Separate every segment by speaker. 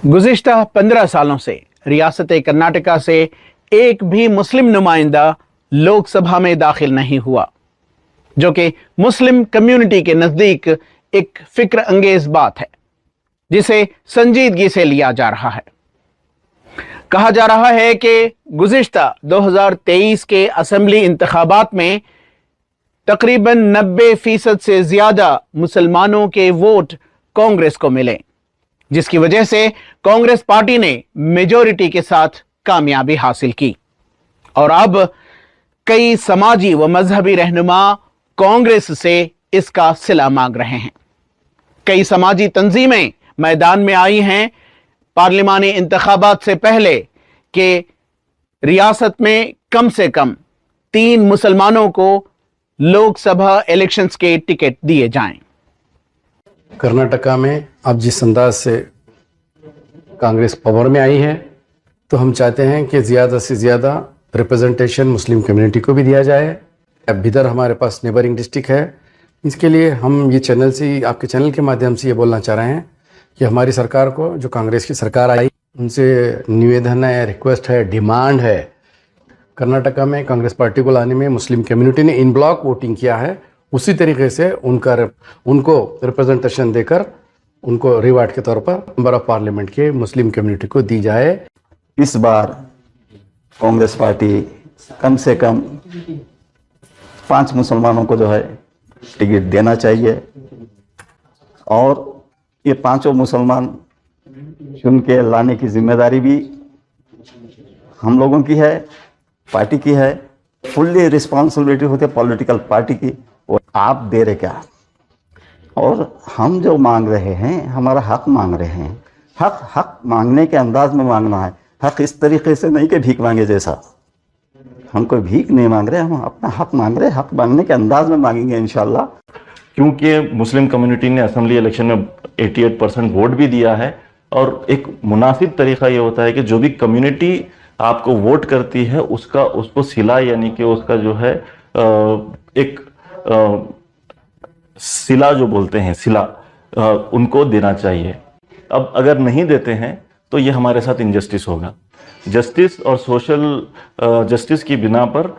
Speaker 1: गुज़िश्ता 15 सालों से रियासत कर्नाटका से एक भी मुस्लिम नुमाइंदा लोकसभा में दाखिल नहीं हुआ, जो कि मुस्लिम कम्युनिटी के नजदीक एक फिक्र अंगेज बात है जिसे संजीदगी से लिया जा रहा है। कहा जा रहा है कि गुज़िश्ता 2023 के असेंबली इंतखाबात में तकरीबन 90% से ज्यादा मुसलमानों के वोट कांग्रेस को मिले, जिसकी वजह से कांग्रेस पार्टी ने मेजॉरिटी के साथ कामयाबी हासिल की और अब कई समाजी व मजहबी रहनुमा कांग्रेस से इसका सिला मांग रहे हैं। कई समाजी तंजीमें मैदान में आई हैं पार्लिमानी इंतखाबात से पहले कि रियासत में कम से कम 3 मुसलमानों को लोकसभा इलेक्शंस के टिकट दिए जाएं।
Speaker 2: कर्नाटका में अब जिस अंदाज से कांग्रेस पावर में आई है, तो हम चाहते हैं कि ज़्यादा से ज़्यादा रिप्रेजेंटेशन मुस्लिम कम्युनिटी को भी दिया जाए। अब बिदर हमारे पास नेबरिंग डिस्ट्रिक्ट है, इसके लिए हम ये चैनल से, आपके चैनल के माध्यम से ये बोलना चाह रहे हैं कि हमारी सरकार को, जो कांग्रेस की सरकार आई, उनसे निवेदन है, रिक्वेस्ट है, डिमांड है, कर्नाटका में कांग्रेस पार्टी को लाने में मुस्लिम कम्युनिटी ने इन ब्लॉक वोटिंग किया है, उसी तरीके से उनको रिप्रेजेंटेशन देकर उनको रिवार्ड के तौर पर मेंबर ऑफ पार्लियामेंट के मुस्लिम कम्युनिटी को दी जाए।
Speaker 3: इस बार कांग्रेस पार्टी कम से कम 5 मुसलमानों को जो है टिकट देना चाहिए और ये 5 मुसलमान चुन के लाने की जिम्मेदारी भी हम लोगों की है, पार्टी की है। फुल्ली रिस्पॉन्सिबिलिटी होती है पॉलिटिकल पार्टी की। और आप दे रहे क्या, और हम जो मांग रहे हैं, हमारा हक मांग रहे हैं। हक मांगने के अंदाज में मांगना है। हक इस तरीके से नहीं कि भीख मांगे जैसा। हम कोई भीख नहीं मांग रहे, हम अपना हक मांग रहे हैं। हक मांगने के अंदाज में मांगेंगे इंशाल्लाह।
Speaker 4: क्योंकि मुस्लिम कम्युनिटी ने असेंबली इलेक्शन में 88% वोट भी दिया है और एक मुनासिब तरीका ये होता है कि जो भी कम्युनिटी आपको वोट करती है उसको सिला, यानी कि उसका जो है एक सिला जो बोलते हैं, सिला उनको देना चाहिए। अब अगर नहीं देते हैं तो ये हमारे साथ इनजस्टिस होगा। जस्टिस और सोशल जस्टिस की बिना पर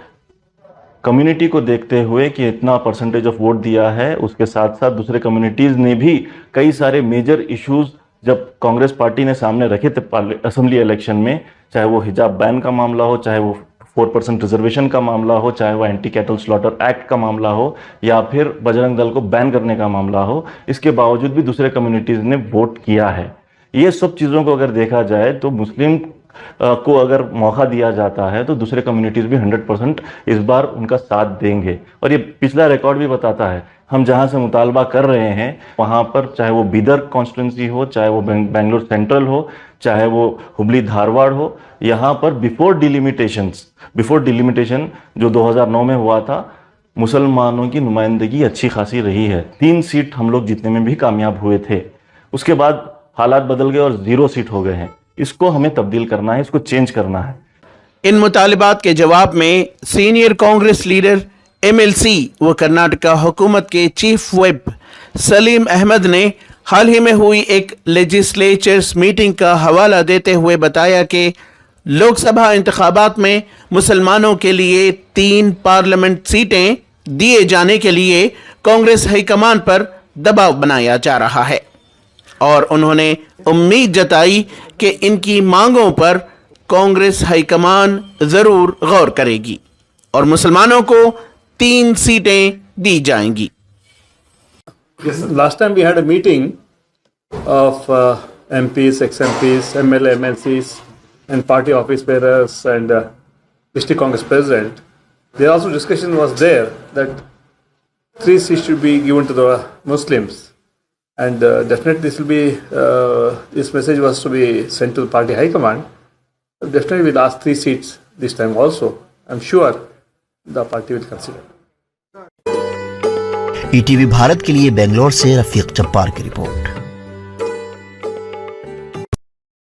Speaker 4: कम्युनिटी को देखते हुए कि इतना परसेंटेज ऑफ वोट दिया है, उसके साथ साथ दूसरे कम्युनिटीज़ ने भी कई सारे मेजर इश्यूज जब कांग्रेस पार्टी ने सामने रखे थे असेंबली इलेक्शन में, चाहे वो हिजाब बैन का मामला हो, चाहे वो 4% रिजर्वेशन का मामला हो, चाहे वो एंटी कैटल स्लॉटर एक्ट का मामला हो, या फिर बजरंग दल को बैन करने का मामला हो, इसके बावजूद भी दूसरे कम्युनिटीज़ ने वोट किया है। ये सब चीज़ों को अगर देखा जाए तो मुस्लिम को अगर मौका दिया जाता है तो दूसरे कम्युनिटीज़ भी 100% इस बार उनका साथ देंगे। और ये पिछला रिकॉर्ड भी बताता है, हम जहां से मुतालबा कर रहे हैं वहां पर, चाहे वो बीदर कॉन्स्टिट्यूंसी हो, चाहे वो बेंगलोर सेंट्रल हो, चाहे वो हुबली धारवाड़ हो, यहाँ पर बिफोर डिलिमिटेशन जो 2009 में हुआ था, मुसलमानों की नुमाइंदगी अच्छी खासी रही है। 3 सीट हम लोग जीतने में भी कामयाब हुए थे। उसके बाद हालात बदल गए और 0 सीट हो गए हैं। इसको हमें तब्दील करना है, इसको चेंज करना है।
Speaker 1: इन मुतालिबात के जवाब में सीनियर कांग्रेस लीडर MLC व कर्नाटका हुकूमत के चीफ व्हिप सलीम अहमद ने हाल ही में हुई एक लेजिस्लेचर्स मीटिंग का हवाला देते हुए बताया कि लोकसभा इंतखाबात में मुसलमानों के लिए 3 पार्लियामेंट सीटें दिए जाने के लिए कांग्रेस हाईकमान पर दबाव बनाया जा रहा है और उन्होंने उम्मीद जताई कि इनकी मांगों पर कांग्रेस हाईकमान जरूर गौर करेगी और मुसलमानों को 3 सीटें दी जाएंगी।
Speaker 5: Yes, last time we had a meeting of MPs, ex-MPs, MLA, MLCs and party office bearers and district Congress president. There also discussion was there that 3 seats should be given to the Muslims. And definitely this will be, this message was to be sent to the party high command. Definitely we'll ask 3 seats this time also. I'm sure the party will consider.
Speaker 6: ETV Bharat के लिए बेंगलोर से रफीक जब्बार की report.